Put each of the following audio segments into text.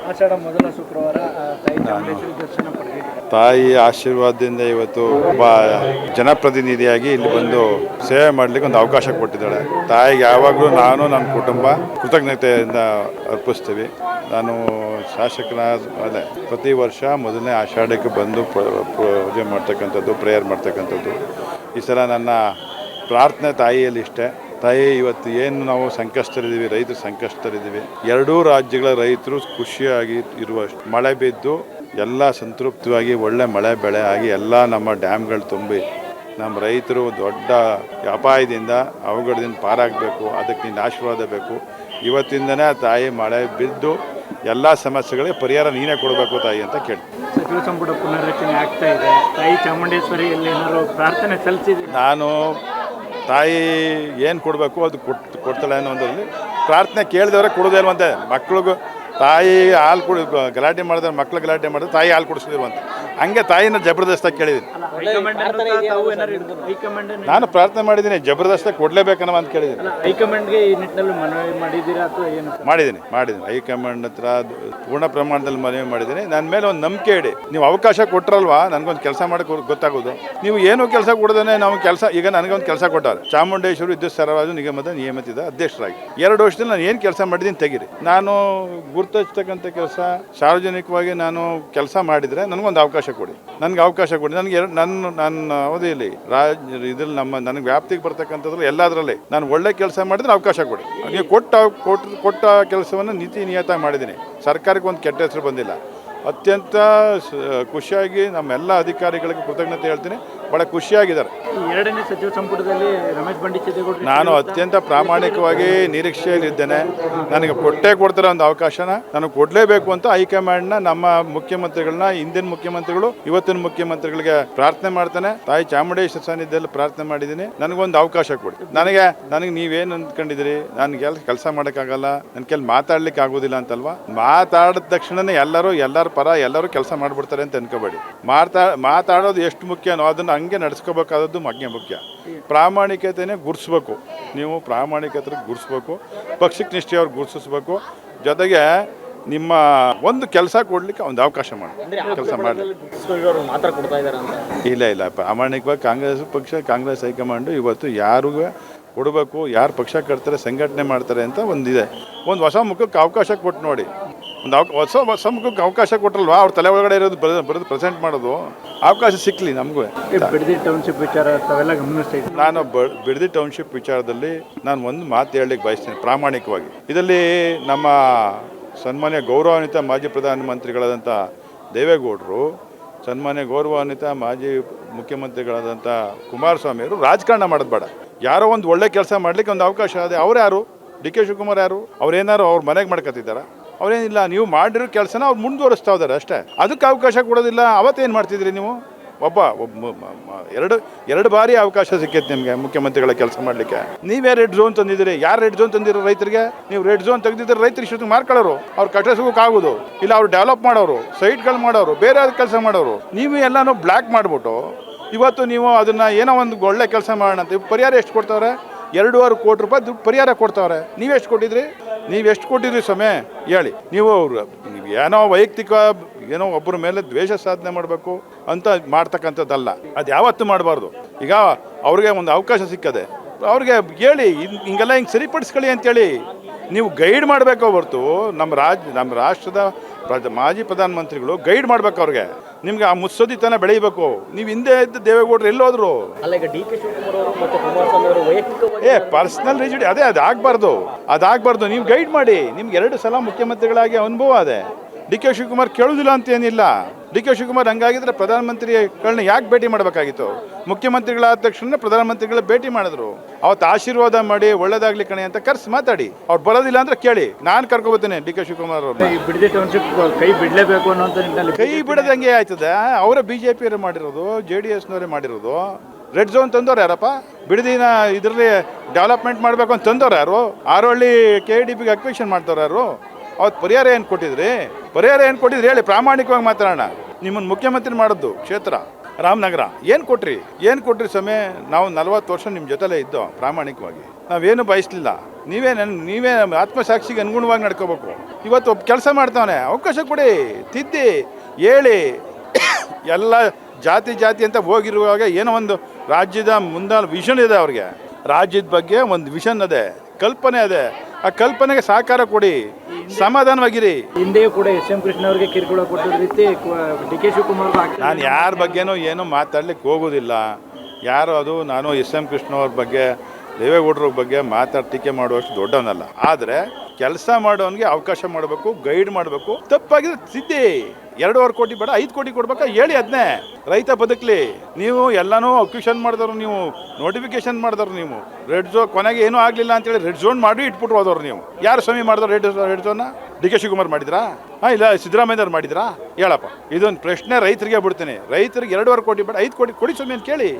ಆಷಾಢ ಮೊದಲ ಶುಕ್ರವಾರ ತಾಯಿ ಚಾಮುಂಡೇಶ್ವರಿ ದರ್ಶನ ಪಡೆದಿದ್ದಾರೆ. ತಾಯಿ ಆಶೀರ್ವಾದದಿಂದ ಇವತ್ತು ಒಬ್ಬ ಜನಪ್ರತಿನಿಧಿಯಾಗಿ ಇಲ್ಲಿ ಬಂದು ಸೇವೆ ಮಾಡಲಿಕ್ಕೆ ಒಂದು ಅವಕಾಶ ಕೊಟ್ಟಿದ್ದಾಳೆ. ತಾಯಿಗೆ ಯಾವಾಗಲೂ ನಾನು ನನ್ನ ಕುಟುಂಬ ಕೃತಜ್ಞತೆಯಿಂದ ಅರ್ಪಿಸ್ತೀವಿ. ನಾನು ಶಾಸಕನಾದ ಪ್ರತಿ ವರ್ಷ ಮೊದಲನೇ ಆಷಾಢಕ್ಕೆ ಬಂದು ಪೂಜೆ ಮಾಡ್ತಕ್ಕಂಥದ್ದು, ಪ್ರೇಯರ್ ಮಾಡ್ತಕ್ಕಂಥದ್ದು. ಈ ಸಲ ನನ್ನ ಪ್ರಾರ್ಥನೆ ತಾಯಿಯಲ್ಲಿ ಇಷ್ಟೇ. ತಾಯಿ, ಇವತ್ತು ಏನು ನಾವು ಸಂಕಷ್ಟರಿದ್ದೀವಿ, ರೈತರು ಸಂಕಷ್ಟರಿದ್ದೀವಿ. ಎರಡೂ ರಾಜ್ಯಗಳ ರೈತರು ಖುಷಿಯಾಗಿ ಇರುವಷ್ಟು ಮಳೆ ಬಿದ್ದು ಎಲ್ಲ ಸಂತೃಪ್ತವಾಗಿ ಒಳ್ಳೆ ಮಳೆ ಬೆಳೆ ಆಗಿ ಎಲ್ಲ ನಮ್ಮ ಡ್ಯಾಮ್ಗಳು ತುಂಬಿ ನಮ್ಮ ರೈತರು ದೊಡ್ಡ ಅಪಾಯದಿಂದ ಅವಘಡದಿಂದ ಪಾರಾಗಬೇಕು. ಅದಕ್ಕೆ ನಿನ್ನ ಆಶೀರ್ವಾದ ಬೇಕು. ಇವತ್ತಿಂದನೇ ತಾಯಿ ಮಳೆ ಬಿದ್ದು ಎಲ್ಲ ಸಮಸ್ಯೆಗಳಿಗೆ ಪರಿಹಾರ ನೀನೇ ಕೊಡಬೇಕು ತಾಯಿ ಅಂತ ಕೇಳಿ. ಸಚಿವ ಸಂಪುಟ ಪುನರ್ರಚನೆ ಆಗ್ತಾ ಇದೆ. ತಾಯಿ ಚಾಮುಂಡೇಶ್ವರಿಯಲ್ಲಿ ಏನಾದ್ರು ಪ್ರಾರ್ಥನೆ ಸಲ್ಲಿಸಿದೆ? ನಾನು ತಾಯಿ ಏನು ಕೊಡಬೇಕು ಅದು ಕೊಡ್ತಾಳೆ ಅನ್ನೋದ್ರಲ್ಲಿ ಪ್ರಾರ್ಥನೆ ಕೇಳಿದವರೆ ಕೊಡೋದೇ ಇಲ್ವಂತೆ. ಮಕ್ಳಿಗೂ ತಾಯಿ ಹಾಲು ಗಲಾಟೆ ಮಾಡಿದ್ರೆ, ಮಕ್ಳು ಗಲಾಟೆ ಮಾಡಿದ್ರೆ ತಾಯಿ ಹಾಲು ಕುಡಿಸಿದಿರುವಂತೆ. ಹಂಗೆ ತಾಯಿನ ಜಬರ್ದಸ್ತಾಗಿ ಕೇಳಿದ್ದೀನಿ. ನಾನು ಪ್ರಾರ್ಥನೆ ಮಾಡಿದ್ದೀನಿ, ಜಬರ್ದಸ್ತಾಗಿ ಕೊಡಲೇಬೇಕನ್ನೋ ಅಂತ ಕೇಳಿದ್ದೀನಿ. ಹೈಕಮಾಂಡ್ಗೆ ಈ ನಿಟ್ಟಿನಲ್ಲಿ ಮನವಿ ಮಾಡಿದ್ದೀರಾ ಅಥವಾ ಏನು? ಮಾಡಿದ್ದೀನಿ. ಹೈಕಮಾಂಡ್ ಹತ್ರ ಪೂರ್ಣ ಪ್ರಮಾಣದಲ್ಲಿ ಮನವಿ ಮಾಡಿದ್ದೀನಿ. ನನ್ನ ಮೇಲೆ ಒಂದು ನಂಬಿಕೆ ಇಡಿ. ನೀವು ಅವಕಾಶ ಕೊಟ್ಟರಲ್ವಾ ನನಗೊಂದು ಕೆಲಸ ಮಾಡೋಕ್ಕೆ ಗೊತ್ತಾಗೋದು. ನೀವು ಏನೂ ಕೆಲಸ ಕೊಡದೇ ನಾವು ಕೆಲಸ, ಈಗ ನನಗೊಂದು ಕೆಲಸ ಕೊಟ್ಟಾರೆ. ಚಾಮುಂಡೇಶ್ವರಿ ವಿದ್ಯುತ್ ಸರಬರಾಜು ನಿಗಮದ ನಿಯಮಿತ ಅಧ್ಯಕ್ಷರಾಗಿ 2 ವರ್ಷದಲ್ಲಿ ನಾನು ಏನು ಕೆಲಸ ಮಾಡಿದ್ದೀನಿ ತೆಗೀರಿ. ನಾನು ಗುರುತಿಸ್ತಕ್ಕಂಥ ಕೆಲಸ ಸಾರ್ವಜನಿಕವಾಗಿ ನಾನು ಕೆಲಸ ಮಾಡಿದರೆ ನನಗೊಂದು ಅವಕಾಶ ಕೊಡಿ. ನನಗೆ ಅವಕಾಶ ಕೊಡಿ. ನನಗೆ ನನ್ನ ಅವಧಿಯಲ್ಲಿ ಇದ್ರಲ್ಲಿ ನನಗೆ ವ್ಯಾಪ್ತಿಗೆ ಬರ್ತಕ್ಕಂಥದ್ರಲ್ಲಿ ಎಲ್ಲದರಲ್ಲಿ ನಾನು ಒಳ್ಳೆ ಕೆಲಸ ಮಾಡಿದ್ರೆ ಅವಕಾಶ ಕೊಡಿ. ನೀವು ಕೊಟ್ಟ ಕೆಲಸವನ್ನು ನೀತಿ ನಿಯತ ಮಾಡಿದ್ದೀನಿ. ಸರ್ಕಾರಕ್ಕೆ ಒಂದು ಕೆಟ್ಟ ಹೆಸರು ಬಂದಿಲ್ಲ. ಅತ್ಯಂತ ಖುಷಿಯಾಗಿ ನಮ್ಮೆಲ್ಲ ಅಧಿಕಾರಿಗಳಿಗೆ ಕೃತಜ್ಞತೆ ಹೇಳ್ತೀನಿ. ಭಾಳ ಖುಷಿಯಾಗಿದ್ದಾರೆ. ಎರಡನೇ ಸಚಿವ ಸಂಪುಟದಲ್ಲಿ ರಮೇಶ್ ಬಂಡಿಸಿದ್ದೇಗೌಡರು ನಾನು ಅತ್ಯಂತ ಪ್ರಾಮಾಣಿಕವಾಗಿ ನಿರೀಕ್ಷೆಯಲ್ಲಿದ್ದೇನೆ. ನನಗೆ ಕೊಡ್ತಾರೆ ಒಂದು ಅವಕಾಶನ ನನಗೆ ಕೊಡಲೇಬೇಕು ಅಂತ ಹೈಕಮಾಂಡ್ನ ನಮ್ಮ ಮುಖ್ಯಮಂತ್ರಿಗಳನ್ನ, ಹಿಂದಿನ ಮುಖ್ಯಮಂತ್ರಿಗಳು, ಇವತ್ತಿನ ಮುಖ್ಯಮಂತ್ರಿಗಳಿಗೆ ಪ್ರಾರ್ಥನೆ ಮಾಡ್ತಾನೆ. ತಾಯಿ ಚಾಮುಂಡೇಶ್ವರಿ ಸಾನ್ನಿಧ್ಯದಲ್ಲಿ ಪ್ರಾರ್ಥನೆ ಮಾಡಿದ್ದೀನಿ. ನನಗೊಂದು ಅವಕಾಶ ಕೊಡಿ. ನನಗೆ ನೀವೇನು ಅಂದ್ಕೊಂಡಿದ್ದೀರಿ? ನಾನು ಕೆಲಸ ಮಾಡೋಕ್ಕಾಗಲ್ಲ, ನನ್ನ ಕೆಲ ಮಾತಾಡ್ಲಿಕ್ಕೆ ಆಗೋದಿಲ್ಲ ಅಂತಲ್ವಾ? ಮಾತಾಡಿದ ತಕ್ಷಣನೇ ಎಲ್ಲರ ಪರ ಎಲ್ಲರೂ ಕೆಲಸ ಮಾಡಿಬಿಡ್ತಾರೆ ಅಂತ ಅನ್ಕೋಬೇಡಿ. ಮಾತಾಡೋದು ಎಷ್ಟು ಮುಖ್ಯನೋ ಅದನ್ನು ಹಂಗೆ ನಡೆಸ್ಕೋಬೇಕಾದದ್ದು ಮುಖ್ಯ. ಪ್ರಾಮಾಣಿಕತೆನೇ ಗುರ್ಸ್ಬೇಕು. ನೀವು ಪ್ರಾಮಾಣಿಕತೆ ಗುರ್ಸ್ಬೇಕು, ಪಕ್ಷಕ್ಕೆ ನಿಷ್ಠೆಯವ್ರು ಗುರ್ಸಿಸ್ಬೇಕು. ಜೊತೆಗೆ ನಿಮ್ಮ ಒಂದು ಕೆಲಸ ಕೊಡ್ಲಿಕ್ಕೆ ಒಂದು ಅವಕಾಶ ಮಾಡಿ ಕೆಲಸ ಮಾಡಿ. ಇಲ್ಲ ಪ್ರಾಮಾಣಿಕವಾಗಿ ಕಾಂಗ್ರೆಸ್ ಹೈಕಮಾಂಡು ಇವತ್ತು ಯಾರಿಗೂ ಕೊಡಬೇಕು, ಯಾರು ಪಕ್ಷ ಕಟ್ತಾರೆ, ಸಂಘಟನೆ ಮಾಡ್ತಾರೆ ಅಂತ ಒಂದಿದೆ. ಒಂದು ಹೊಸ ಮುಖಕ್ಕೆ ಅವಕಾಶ ಕೊಟ್ಟು ನೋಡಿ. ಒಂದು ಹೊಸ ಮುಖಕ್ಕೆ ಅವಕಾಶ ಕೊಟ್ಟರಲ್ವಾ, ಅವ್ರ ತಲೆ ಒಳಗಡೆ ಇರೋದು ಬರೋದು ಪ್ರೆಸೆಂಟ್ ಮಾಡೋದು ಅವಕಾಶ ಸಿಕ್ಕಲಿ ನಮಗೂ. ಬಿಡದಿ ಟೌನ್ಶಿಪ್ ವಿಚಾರ ತಾವೆಲ್ಲ ಗಮನಿಸ್ತಾ ಇದ್ದೀವಿ. ನಾನು ಬಿಡದಿ ಟೌನ್ಶಿಪ್ ವಿಚಾರದಲ್ಲಿ ನಾನು ಒಂದು ಮಾತು ಹೇಳಲಿಕ್ಕೆ ಬಯಸ್ತೇನೆ ಪ್ರಾಮಾಣಿಕವಾಗಿ. ಇದರಲ್ಲಿ ನಮ್ಮ ಸನ್ಮಾನ್ಯ ಗೌರವಾನ್ವಿತ ಮಾಜಿ ಪ್ರಧಾನಮಂತ್ರಿಗಳಾದಂಥ ದೇವೇಗೌಡರು, ಸನ್ಮಾನ್ಯ ಗೌರವಾನ್ವಿತ ಮಾಜಿ ಮುಖ್ಯಮಂತ್ರಿಗಳಾದಂಥ ಕುಮಾರಸ್ವಾಮಿಯವರು ರಾಜಕಾರಣ ಮಾಡೋದು ಬೇಡ. ಯಾರೋ ಒಂದು ಒಳ್ಳೆ ಕೆಲಸ ಮಾಡಲಿಕ್ಕೆ ಒಂದು ಅವಕಾಶ ಇದೆ. ಅವ್ರು ಯಾರು? ಡಿ ಕೆ ಶಿವಕುಮಾರ್ ಯಾರು? ಅವ್ರೇನಾರು ಅವ್ರ ಮನೆಗೆ ಮಾಡ್ಕೊತಿದ್ದಾರ? ಅವರೇನಿಲ್ಲ. ನೀವು ಮಾಡಿರೋ ಕೆಲಸನ ಅವ್ರು ಮುಂದುವರಿಸ್ತಾ ಇದ್ದಾರೆ ಅಷ್ಟೇ. ಅದಕ್ಕೆ ಅವಕಾಶ ಕೊಡೋದಿಲ್ಲ. ಅವತ್ತೇನು ಮಾಡ್ತಿದ್ರಿ ನೀವು? ಎರಡು ಬಾರಿ ಅವಕಾಶ ಸಿಕ್ಕೈತೆ ನಿಮಗೆ ಮುಖ್ಯಮಂತ್ರಿಗಳ ಕೆಲಸ ಮಾಡಲಿಕ್ಕೆ. ನೀವೇ ರೆಡ್ ಝೋನ್ ತಂದಿದ್ದೀರಿ. ಯಾರು ರೆಡ್ ಝೋನ್ ತಂದಿರೋ ರೈತರಿಗೆ? ನೀವು ರೆಡ್ ಝೋನ್ ತೆಗೆದಿದ್ದರೆ ರೈತರು ಇಷ್ಟೊತ್ತಿಗೆ ಮಾರ್ಕೊಳ್ಳೋರು, ಅವ್ರು ಕಟ್ಟಿಸೋಕ್ಕಾಗೋದು ಇಲ್ಲ, ಅವ್ರು ಡೆವಲಪ್ ಮಾಡೋರು, ಸೈಟ್ಗಳು ಮಾಡೋರು, ಬೇರೆ ಕೆಲಸ ಮಾಡೋರು. ನೀವು ಎಲ್ಲನೂ ಬ್ಲ್ಯಾಕ್ ಮಾಡಿಬಿಟ್ಟು ಇವತ್ತು ನೀವು ಅದನ್ನು ಏನೋ ಒಂದು ಒಳ್ಳೆ ಕೆಲಸ ಮಾಡೋಣ ಅಂತ ಪರಿಹಾರ ಎಷ್ಟು ಕೊಡ್ತಾವ್ರೆ? 2.5 ಕೋಟಿ ರೂಪಾಯಿ ದುಡ್ಡು ಪರಿಹಾರ ಕೊಡ್ತಾವ್ರೆ. ನೀವೆಷ್ಟು ಕೊಟ್ಟಿದ್ರಿ ಸಮಯ ಹೇಳಿ? ನೀವು ಏನೋ ವೈಯಕ್ತಿಕ ಏನೋ ಒಬ್ಬರ ಮೇಲೆ ದ್ವೇಷ ಸಾಧನೆ ಮಾಡಬೇಕು ಅಂತ ಮಾಡ್ತಕ್ಕಂಥದ್ದಲ್ಲ. ಅದು ಯಾವತ್ತೂ ಮಾಡಬಾರ್ದು. ಈಗ ಅವ್ರಿಗೆ ಒಂದು ಅವಕಾಶ ಸಿಕ್ಕದೆ, ಅವ್ರಿಗೆ ಹೇಳಿ ಹಿಂಗೆಲ್ಲ ಹಿಂಗೆ ಸರಿಪಡಿಸ್ಕೊಳ್ಳಿ ಅಂತೇಳಿ ನೀವು ಗೈಡ್ ಮಾಡಬೇಕು ಹೊರತು ನಮ್ಮ ರಾಷ್ಟ್ರದ ಮಾಜಿ ಪ್ರಧಾನಮಂತ್ರಿಗಳು ಗೈಡ್ ಮಾಡ್ಬೇಕು ಅವ್ರಿಗೆ. ನಿಮ್ಗೆ ಆ ಮುತ್ಸದಿತನ ಬೆಳೀಬೇಕು. ನೀವು ಹಿಂದೆ ಇದ್ದ ದೇವೇಗೌಡರು ಎಲ್ಲೋದ್ರು? ಪರ್ಸನಲ್ ರಿಜಿಡಿ ಅದಾಗಬಾರ್ದು. ನೀವು ಗೈಡ್ ಮಾಡಿ. ನಿಮ್ಗೆ 2 ಸಲ ಮುಖ್ಯಮಂತ್ರಿಗಳಾಗಿ ಅನುಭವ ಅದೇ. ಡಿ ಕೆ ಶಿವಕುಮಾರ್ ಕೇಳೋದಿಲ್ಲ ಅಂತ ಏನಿಲ್ಲ. ಡಿ ಕೆ ಶಿವಕುಮಾರ್ ಹಂಗಾಗಿದ್ರೆ ಪ್ರಧಾನಮಂತ್ರಿಗಳನ್ನ ಯಾಕೆ ಭೇಟಿ ಮಾಡಬೇಕಾಗಿತ್ತು? ಮುಖ್ಯಮಂತ್ರಿಗಳಾದ ತಕ್ಷಣ ಪ್ರಧಾನಮಂತ್ರಿಗಳ ಭೇಟಿ ಮಾಡಿದ್ರು. ಅವತ್ತು ಆಶೀರ್ವಾದ ಮಾಡಿ ಒಳ್ಳೇದಾಗ್ಲಿ ಕಣೆ ಅಂತ ಕರೆಸಿ ಮಾತಾಡಿ. ಅವ್ರು ಬರೋದಿಲ್ಲ ಅಂದ್ರೆ ಕೇಳಿ, ನಾನು ಕರ್ಕೊಬತ್ತೇನೆ ಡಿ ಕೆ ಶಿವಕುಮಾರ್ ಅವ್ರನ್ನ. ಕೈ ಬಿಡಲೇಬೇಕು ಅನ್ನೋ ಕೈ ಬಿಡದಂಗೆ ಆಯ್ತದೆ. ಅವರ BJP ಮಾಡಿರೋದು, JDSನವರೇ ಮಾಡಿರೋದು. ರೆಡ್ ಝೋನ್ ತಂದವ್ರು ಯಾರಪ್ಪ? ಬಿಡದಿನ ಇದರಲ್ಲಿ ಡೆವಲಪ್ಮೆಂಟ್ ಮಾಡಬೇಕು ಅಂತ ತಂದವ್ರು ಯಾರು? ಆರೋಹಳ್ಳಿ KIDPಗೆ ಅಕ್ವಿಷನ್ ಮಾಡ್ತವ್ರು ಯಾರು? ಅವತ್ತು ಪರಿಹಾರ ಏನು ಕೊಟ್ಟಿದ್ರಿ ಹೇಳಿ, ಪ್ರಾಮಾಣಿಕವಾಗಿ ಮಾತಾಡೋಣ. ನಿಮ್ಮನ್ನು ಮುಖ್ಯಮಂತ್ರಿ ಮಾಡೋದು ಕ್ಷೇತ್ರ ರಾಮನಗರ. ಏನು ಕೊಟ್ರಿ ಸಮಯ? ನಾವು 40 ವರ್ಷ ನಿಮ್ಮ ಜೊತೆಲೇ ಇದ್ದೋ ಪ್ರಾಮಾಣಿಕವಾಗಿ. ನಾವೇನು ಬಯಸಲಿಲ್ಲ. ನೀವೇ ಆತ್ಮಸಾಕ್ಷಿಗೆ ಅನುಗುಣವಾಗಿ ನಡ್ಕೋಬೇಕು. ಇವತ್ತು ಒಬ್ಬ ಕೆಲಸ ಮಾಡ್ತಾವನೆ, ಅವಕಾಶ ಕೊಡಿ, ತಿದ್ದಿ ಹೇಳಿ. ಎಲ್ಲ ಜಾತಿ ಅಂತ ಹೋಗಿರುವಾಗ ಏನೋ ಒಂದು ರಾಜ್ಯದ ಮುಂದೆ ವಿಷನ್ ಇದೆ, ಅವ್ರಿಗೆ ರಾಜ್ಯದ ಬಗ್ಗೆ ಒಂದು ವಿಷನ್ ಅದೇ, ಕಲ್ಪನೆ ಅದೇ. ಆ ಕಲ್ಪನೆಗೆ ಸಹಕಾರ ಕೊಡಿ, ಸಮಾಧಾನವಾಗಿರಿ. ಹಿಂದೆಯೂ ಕೂಡ ಎಸ್.ಎಂ. ಕೃಷ್ಣ ಅವರಿಗೆ ಕಿರುಕುಳ ಕೊಟ್ಟಿದ್ದ ರೀತಿ ಡಿ.ಕೆ. ಶಿವಕುಮಾರ್ ನಾನು ಯಾರ ಬಗ್ಗೆನೂ ಏನೂ ಮಾತಾಡ್ಲಿಕ್ಕೆ ಹೋಗೋದಿಲ್ಲ. ಯಾರು ಅದು ನಾನು ಎಸ್.ಎಂ. ಕೃಷ್ಣ ಅವ್ರ ಬಗ್ಗೆ, ದೇವೇಗೌಡರ ಬಗ್ಗೆ ಟೀಕೆ ಮಾಡುವಷ್ಟು ದೊಡ್ಡವನಲ್ಲ. ಆದರೆ ಕೆಲಸ ಮಾಡೋನಿಗೆ ಅವಕಾಶ ಮಾಡಬೇಕು, ಗೈಡ್ ಮಾಡಬೇಕು. ತಪ್ಪಾಗಿದ್ರೆ ಸಿದ್ದಿ 2.5 ಕೋಟಿ ಬೇಡ 5 ಕೋಟಿ ಕೊಡ್ಬೇಕಾ ಹೇಳಿ, ಅದನ್ನೇ ರೈತ ಬದುಕಲಿ. ನೀವು ಎಲ್ಲನೂ ಅಕ್ವಿಷನ್ ಮಾಡಿದವ್ರು, ನೀವು ನೋಟಿಫಿಕೇಶನ್ ಮಾಡಿದವ್ರು, ನೀವು ರೆಡ್ ಝೋನ್ ಕೊನೆಗೆ ಏನೂ ಆಗಲಿಲ್ಲ ಅಂತೇಳಿ ರೆಡ್ ಝೋನ್ ಮಾಡಿ ಇಟ್ಬಿಟ್ಟು ಹೋದವ್ರು. ನೀವು ಯಾರು ಸ್ವಾಮಿ ಮಾಡಿದವ್ರು ರೆಡ್ ಝೋನ್ನ? ಡಿ.ಕೆ. ಶಿವಕುಮಾರ್ ಮಾಡಿದ್ರಾ? ಇಲ್ಲ ಸಿದ್ದರಾಮಯ್ಯವ್ರು ಮಾಡಿದ್ರಾ? ಹೇಳಪ್ಪ. ಇದೊಂದು ಪ್ರಶ್ನೆ ರೈತರಿಗೆ ಬಿಡ್ತೀನಿ. ರೈತರಿಗೆ 2.5 ಕೋಟಿ ಬೇಡ 5 ಕೋಟಿ ಕೊಡಿ ಸ್ವಾಮಿ ಅಂತ ಕೇಳಿ.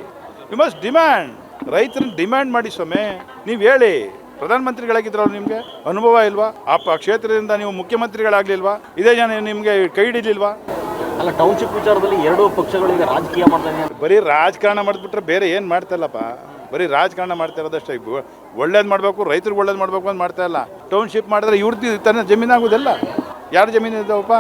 You must demand. ರೈತರನ್ನ ಡಿಮ್ಯಾಂಡ್ ಮಾಡಿ ಸ್ವಾಮಿ. ನೀವು ಹೇಳಿ. ಪ್ರಧಾನಮಂತ್ರಿಗಳಾಗಿದ್ರವ್ರು, ನಿಮಗೆ ಅನುಭವ ಇಲ್ವಾ? ಆ ಕ್ಷೇತ್ರದಿಂದ ನೀವು ಮುಖ್ಯಮಂತ್ರಿಗಳಾಗಲಿಲ್ವಾ? ಇದೇ ಜನ ನಿಮಗೆ ಕೈ ಹಿಡಿಲಿಲ್ವಾ? ಅಲ್ಲ, ಟೌನ್ಶಿಪ್ ವಿಚಾರದಲ್ಲಿ ಎರಡೂ ಪಕ್ಷಗಳಿಗೆ ರಾಜಕೀಯ ಮಾಡ್ತಾನೆ. ಬರೀ ರಾಜಕಾರಣ ಮಾಡಿಬಿಟ್ರೆ ಬೇರೆ ಏನು ಮಾಡ್ತಾಯಿಲ್ಲಪ್ಪ. ಬರೀ ರಾಜಕಾರಣ ಮಾಡ್ತಾ ಇರೋದಷ್ಟೇ. ಒಳ್ಳೇದು ಮಾಡಬೇಕು, ರೈತರಿಗೆ ಒಳ್ಳೇದು ಮಾಡಬೇಕು ಅಂತ ಮಾಡ್ತಾ ಇಲ್ಲ. ಟೌನ್ಶಿಪ್ ಮಾಡಿದ್ರೆ ಇವ್ರದ್ದು ತನ್ನ ಜಮೀನಾಗೋದಲ್ಲ. ಯಾರು ಜಮೀನು ಇದ್ದಾವಪ್ಪ?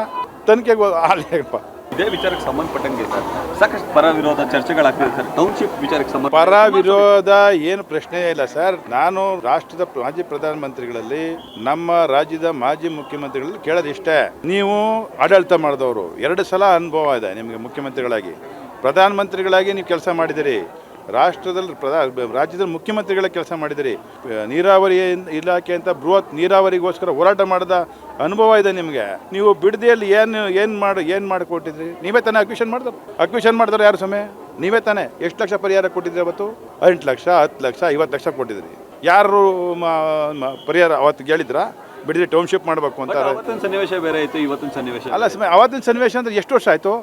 ತನಿಖೆಗೆ ಹಾಲೇಪ್ಪ. ಇದೇ ವಿಚಾರಕ್ಕೆ ಸಂಬಂಧಪಟ್ಟಂಗೆ ಸರ್ ಸಾಕಷ್ಟು ಪರ ವಿರೋಧ ಚರ್ಚೆಗಳಾಗ್ತಿದೆ ಸರ್. ಟೌನ್ಶಿಪ್ ವಿಚಾರಕ್ಕೆ ಸಂಬಂಧ ಪರ ವಿರೋಧ ಏನು ಪ್ರಶ್ನೆ ಇಲ್ಲ ಸರ್. ನಾನು ರಾಷ್ಟ್ರದ ಮಾಜಿ ಪ್ರಧಾನಮಂತ್ರಿಗಳಲ್ಲಿ, ನಮ್ಮ ರಾಜ್ಯದ ಮಾಜಿ ಮುಖ್ಯಮಂತ್ರಿಗಳಲ್ಲಿ ಕೇಳೋದಿಷ್ಟೇ. ನೀವು ಆಡಳಿತ ಮಾಡಿದವರು, 2 ಸಲ ಅನುಭವ ಇದೆ ನಿಮಗೆ. ಮುಖ್ಯಮಂತ್ರಿಗಳಾಗಿ, ಪ್ರಧಾನಮಂತ್ರಿಗಳಾಗಿ ನೀವು ಕೆಲಸ ಮಾಡಿದಿರಿ. ರಾಜ್ಯದಲ್ಲಿ ಮುಖ್ಯಮಂತ್ರಿಗಳ ಕೆಲಸ ಮಾಡಿದಿರಿ. ನೀರಾವರಿ ಇಲಾಖೆ ಅಂತ ಬೃಹತ್ ನೀರಾವರಿಗೋಸ್ಕರ ಹೋರಾಟ ಮಾಡಿದ ಅನುಭವ ಇದೆ ನಿಮಗೆ. ನೀವು ಬಿಡದಿಯಲ್ಲಿ ಏನು ಮಾಡಿಕೊಟ್ಟಿದ್ರಿ? ನೀವೇ ತಾನೇ ಅಕ್ವಿಷನ್ ಮಾಡಿದ್ರು ಯಾರು ಸಮಯ? ನೀವೇ ತಾನೇ. ಎಷ್ಟು ಲಕ್ಷ ಪರಿಹಾರ ಕೊಟ್ಟಿದ್ರಿ ಅವತ್ತು? 8 ಲಕ್ಷ, 10 ಲಕ್ಷ, 50 ಲಕ್ಷ ಕೊಟ್ಟಿದ್ರಿ. ಯಾರು ಪರಿಹಾರ ಅವತ್ತು ಹೇಳಿದ್ರಾ? ಬಿಡದಿ ಟೌನ್ಶಿಪ್ ಮಾಡಬೇಕು ಅಂತ. ಸನ್ನಿವೇಶ ಬೇರೆ ಆಯಿತು, ಇವತ್ತಿನ ಸನ್ನಿವೇಶ ಅಲ್ಲ ಸಮಯ. ಅವತ್ತಿನ ಸನ್ನಿವೇಶ ಅಂದ್ರೆ ಎಷ್ಟು ವರ್ಷ ಆಯಿತು?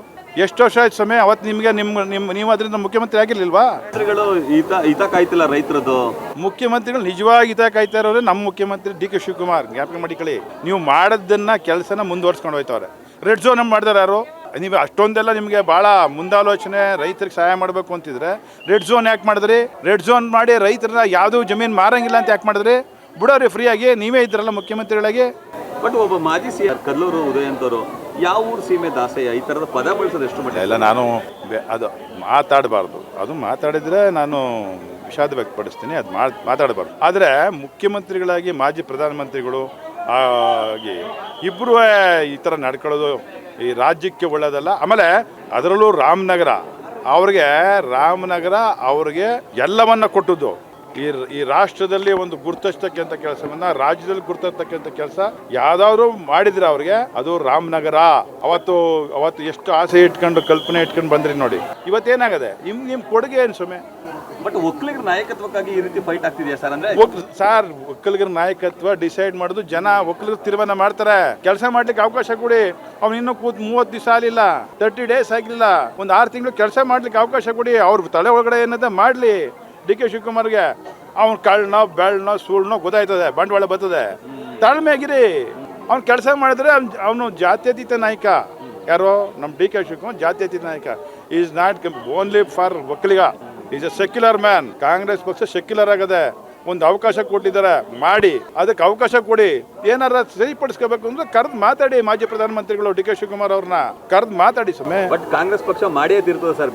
ಸಮಯ? ಅವತ್ತು ನಿಮಗೆ ನೀವು ಅದರಿಂದ ಮುಖ್ಯಮಂತ್ರಿ ಆಗಿರ್ಲಿಲ್ವಾ? ಹಿತ ಕಾಯ್ತಿಲ್ಲ ರೈತರದ್ದು. ಮುಖ್ಯಮಂತ್ರಿಗಳು ನಿಜವಾಗಿ ಹಿತ ಕಾಯ್ತಾ ಇರೋರು ನಮ್ಮ ಮುಖ್ಯಮಂತ್ರಿ ಡಿ.ಕೆ. ಶಿವಕುಮಾರ್. ಜ್ಞಾಪಕ ಮಾಡಿಕೊಳ್ಳಿ. ನೀವು ಮಾಡೋದನ್ನ ಕೆಲಸನ ಮುಂದುವರ್ಸ್ಕೊಂಡು ಹೋಯ್ತವ್ರೆ. ರೆಡ್ ಝೋನ್ ಮಾಡಿದಾರೆ ಯಾರು? ನೀವು ಅಷ್ಟೊಂದೆಲ್ಲ ನಿಮಗೆ ಭಾಳ ಮುಂದಾಲೋಚನೆ, ರೈತರಿಗೆ ಸಹಾಯ ಮಾಡಬೇಕು ಅಂತಿದ್ರೆ ರೆಡ್ ಝೋನ್ ಯಾಕೆ ಮಾಡಿದ್ರಿ? ರೆಡ್ ಝೋನ್ ಮಾಡಿ ರೈತರನ್ನ ಯಾವುದೂ ಜಮೀನು ಮಾರಂಗಿಲ್ಲ ಅಂತ ಯಾಕೆ ಮಾಡಿದ್ರಿ? ಬಿಡೋರಿ ಫ್ರೀಯಾಗಿ. ನೀವೇ ಇದ್ರಲ್ಲ ಮುಖ್ಯಮಂತ್ರಿಗಳಾಗಿ. ಬಟ್ ಒಬ್ಬ ಮಾಜಿ ಸಿ.ಆರ್. ಕಲ್ಲೂರು ಉದಯಂತವರು ಯಾವ ಊರು ಸೀಮೆ ದಾಸಯ್ಯ ಈ ಥರದ ಪದ ಬಳಸೋದು ಎಷ್ಟು ಮಟ್ಟ? ಇಲ್ಲ, ನಾನು ಅದು ಮಾತಾಡಬಾರ್ದು. ಅದು ಮಾತಾಡಿದರೆ ನಾನು ವಿಷಾದ ವ್ಯಕ್ತಪಡಿಸ್ತೀನಿ. ಅದು ಮಾತಾಡಬಾರ್ದು. ಆದರೆ ಮುಖ್ಯಮಂತ್ರಿಗಳಾಗಿ, ಮಾಜಿ ಪ್ರಧಾನಮಂತ್ರಿಗಳು ಆಗಿ ಇಬ್ಬರೂ ಈ ಥರ ನಡ್ಕೊಳ್ಳೋದು ಈ ರಾಜ್ಯಕ್ಕೆ ಒಳ್ಳೆಯದಲ್ಲ. ಆಮೇಲೆ ಅದರಲ್ಲೂ ರಾಮನಗರ ಅವ್ರಿಗೆ ಎಲ್ಲವನ್ನ ಕೊಟ್ಟದ್ದು. ಈ ರಾಷ್ಟ್ರದಲ್ಲಿ ಒಂದು ಗುರುತಿಸ್ತಕ್ಕಂಥ ಕೆಲಸವನ್ನ, ರಾಜ್ಯದಲ್ಲಿ ಗುರುತಿಸ್ತಕ್ಕಂಥ ಕೆಲಸ ಯಾವ್ದಾದ್ರು ಮಾಡಿದ್ರೆ ಅವ್ರಿಗೆ ಅದು ರಾಮನಗರ. ಅವತ್ತು ಎಷ್ಟು ಆಸೆ ಇಟ್ಕೊಂಡು, ಕಲ್ಪನೆ ಇಟ್ಕೊಂಡು ಬಂದ್ರಿ ನೋಡಿ. ಇವತ್ತೇನಾಗದೆ? ನಿಮ್ಮ ಕೊಡುಗೆ ಏನು ಸುಮ್ಮನೆ? ಬಟ್ ಒಕ್ಕಲಿಗರ ನಾಯಕತ್ವಕ್ಕಾಗಿ ಈ ರೀತಿ ಫೈಟ್ ಆಗ್ತಿದೆಯಾ ಸರ್? ಅಂದ್ರೆ ಸರ್, ಒಕ್ಕಲಿಗರ ನಾಯಕತ್ವ ಡಿಸೈಡ್ ಮಾಡೋದು ಜನ. ಒಕ್ಕಲಿಗರು ತೀರ್ಮಾನ ಮಾಡ್ತಾರೆ. ಕೆಲಸ ಮಾಡ್ಲಿಕ್ಕೆ ಅವಕಾಶ ಕೊಡಿ. ಅವ್ನು ಇನ್ನೂ 30 ದಿವಸ ಆಗಲಿಲ್ಲ, 30 ಡೇಸ್ ಆಗಲಿಲ್ಲ, ಒಂದು 6 ತಿಂಗಳು ಕೆಲಸ ಮಾಡ್ಲಿಕ್ಕೆ ಅವಕಾಶ ಕೊಡಿ. ಅವ್ರ ತಲೆ ಒಳಗಡೆ ಏನದ ಮಾಡಲಿ. ಡಿ.ಕೆ. ಶಿವಕುಮಾರ್ಗೆ ಅವ್ನು ಕಳ್ಳನೋ ಬೆಳ್ಳನೋ ಸುಳ್ನೋ ಗೊತ್ತಾಯ್ತದೆ, ಬಂಡವಾಳ ಬರ್ತದೆ. ತಾಳ್ಮೆ ಆಗಿರಿ. ಅವ್ನು ಕೆಲಸ ಮಾಡಿದ್ರೆ ಅವನು ಜಾತ್ಯತೀತ ನಾಯಕ. ಯಾರೋ ನಮ್ಮ ಡಿ.ಕೆ. ಶಿವಕುಮಾರ್ ಜಾತ್ಯತೀತ ನಾಯಕ. Is not only for Vokkaliga, is A secular man. Congress ಪಕ್ಷ ಸೆಕ್ಯುಲರ್ ಆಗದೆ. ಒಂದು ಅವಕಾಶ ಕೊಟ್ಟಿದ್ದಾರೆ, ಮಾಡಿ. ಅದಕ್ಕೆ ಅವಕಾಶ ಕೊಡಿ. ಏನಾರ ಸರಿಪಡಿಸ್ಕೋಬೇಕು ಅಂದ್ರೆ ಕರೆದು ಮಾತಾಡಿ. ಮಾಜಿ ಪ್ರಧಾನಮಂತ್ರಿಗಳು ಡಿ.ಕೆ. ಶಿವಕುಮಾರ್ ಅವ್ರನ್ನ ಕರೆದು ಮಾತಾಡಿ ಸಮಯ. ಬಟ್ ಕಾಂಗ್ರೆಸ್ ಪಕ್ಷ ಮಾಡಿಯೇ ತಿರ್ತದೆ ಸರ್.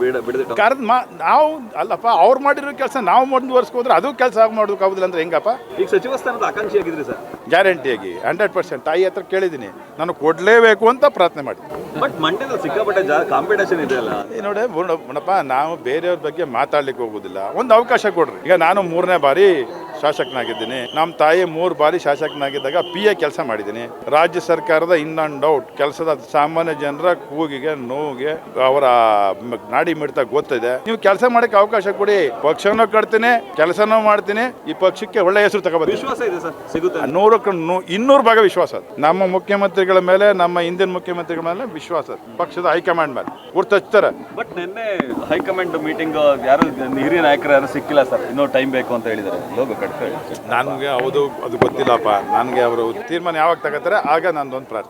ಕರೆದು ನಾವು ಅಲ್ಲಪ್ಪ, ಅವ್ರು ಮಾಡಿರೋ ಕೆಲಸ ನಾವು ಮುಂದುವರ್ಸ್ಕೋದ್ರೆ ಅದು ಕೆಲಸ ಮಾಡೋದಕ್ಕೆ ಆಗುದಿಲ್ಲ ಅಂದ್ರೆ ಹೆಂಗಪ್ಪ? ಈಗ ಸಚಿವ ಸ್ಥಾನದ ಆಕಾಂಕ್ಷಿ ಆಗಿದ್ರಿ ಸರ್? ಗ್ಯಾರಂಟಿಯಾಗಿ 100%. ತಾಯಿ ಹತ್ರ ಕೇಳಿದ್ದೀನಿ, ನಾನು ಕೊಡಲೇಬೇಕು ಅಂತ ಪ್ರಾರ್ಥನೆ ಮಾಡಿ. ಬಟ್ ಮಂಡ್ಯದಲ್ಲಿ ಸಿಕ್ಕಾಪಟ್ಟೆ ಕಾಂಪಿಟೇಷನ್ ಇದೆ ಅಲ್ಲ ನೋಡಿ. ನೋಡಪ್ಪ, ನಾವು ಬೇರೆಯವ್ರ ಬಗ್ಗೆ ಮಾತಾಡ್ಲಿಕ್ಕೆ ಹೋಗೋದಿಲ್ಲ. ಒಂದು ಅವಕಾಶ ಕೊಡ್ರಿ. ಈಗ ನಾನು 3ನೇ ಬಾರಿ ಶಾಸಕನಾಗಿದ್ದೀನಿ. ನಮ್ಮ ತಾಯಿ 3 ಬಾರಿ ಶಾಸಕನಾಗಿದ್ದಾಗ PA ಕೆಲಸ ಮಾಡಿದ್ದೀನಿ. ರಾಜ್ಯ ಸರ್ಕಾರದ ಇನ್ ಅಂಡ್ ಔಟ್ ಕೆಲಸದ ಸಾಮಾನ್ಯ ಜನರ ಕೂಗಿಗೆ, ನೋವಿಗೆ, ಅವರ ನಾಡಿ ಮಿಡ್ತ ಗೊತ್ತಿದೆ. ನೀವು ಕೆಲಸ ಮಾಡಕ್ಕೆ ಅವಕಾಶ ಕೊಡಿ. ಪಕ್ಷನೂ ಕಟ್ತೀನಿ, ಕೆಲಸನೂ ಮಾಡ್ತೀನಿ. ಈ ಪಕ್ಷಕ್ಕೆ ಒಳ್ಳೆ ಹೆಸರು ತಗೋಬೇಕು. ವಿಶ್ವಾಸ ಇದೆ ಸರ್, ಸಿಗುತ್ತೆ. 100ಕ್ಕೆ 200 ಭಾಗ ವಿಶ್ವಾಸ. ನಮ್ಮ ಮುಖ್ಯಮಂತ್ರಿಗಳ ಮೇಲೆ, ನಮ್ಮ ಹಿಂದಿನ ಮುಖ್ಯಮಂತ್ರಿಗಳ ಮೇಲೆ ವಿಶ್ವಾಸ. ಪಕ್ಷದ ಹೈಕಮಾಂಡ್ ಮೇಲೆ ಗುರ್ತಿಸ್ತಾರೆ. ಬಟ್ ನಿನ್ನೆ ಹೈಕಮಾಂಡ್ ಮೀಟಿಂಗ್ ಯಾರು ಹಿರಿಯ ನಾಯಕರು ಯಾರು ಸಿಕ್ಕಿಲ್ಲ ಸರ್. ಇನ್ನೂ ಟೈಮ್ ಬೇಕು ಅಂತ ಹೇಳಿದ್ದಾರೆ. ನನಗೆ ಅದು ಗೊತ್ತಿಲ್ಲಪ್ಪ. ನನಗೆ ಅವರು ತೀರ್ಮಾನ ಯಾವಾಗ ತಗೋತಾರೆ ಆಗ ನಂದೊಂದು ಪ್ರಾರ್ಥನೆ.